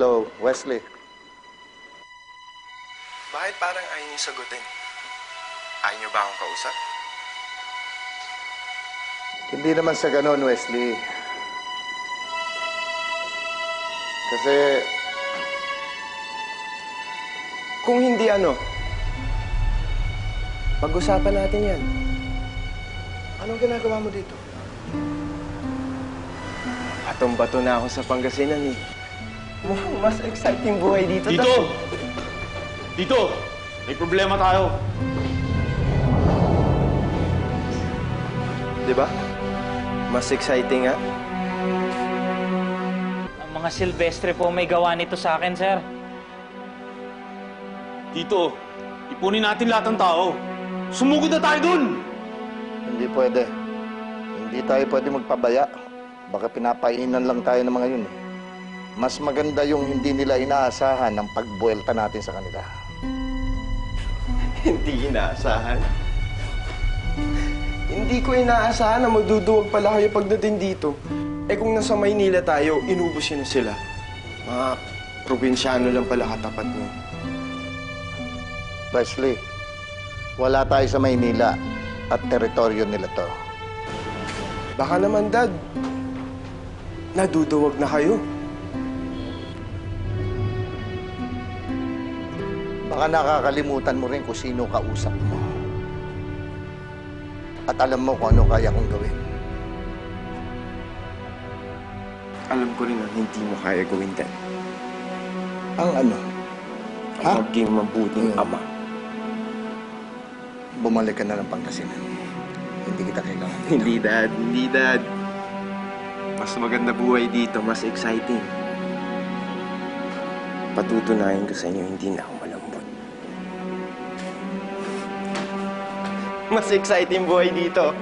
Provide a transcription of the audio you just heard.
Hello, Wesley. Bakit parang ayaw niyo sagutin? Ayaw niyo ba akong kausap? Hindi naman sa ganon, Wesley. Kasi Kung hindi pag-usapan natin yan. Anong ginagawa mo dito? Batong-bato na ako sa Pangasinan eh. Mukhang mas exciting buhay dito. Dito! Dito! May problema tayo. Di ba? Mas exciting nga. Ang mga Silvestre po may gawa nito sa akin, sir. Dito, ipunin natin lahat ng tao. Sumugod na tayo dun! hindi pwede. Hindi tayo pwede magpabaya. Baka pinapainan lang tayo ng mga yun eh. Mas maganda yung hindi nila inaasahan ang pagbuelta natin sa kanila. Hindi inaasahan. Hindi ko inaasahan na magduduwag pala kayo pagdating dito. Eh kung nasa Maynila tayo, inubos yun na sila. Mga probinsyano lang pala katapat mo. Wesley, wala tayo sa Maynila at teritoryo nila to. Baka naman, Dad. Naduduwag na kayo. Baka nakakalimutan mo rin kung sino kausap mo. At alam mo kung ano kaya kong gawin. Alam ko rin na hindi mo kaya gawin, Dad. Ang ano? Ha? Maging mabuting ama. Bumalik ka na ng Pangasinan. Hindi kita kailangan dito. Hindi, Dad. Hindi, Dad. Mas maganda buhay dito. Mas exciting. Patutunayan ko sa inyo, hindi na ako malambot. Mas exciting buhay dito.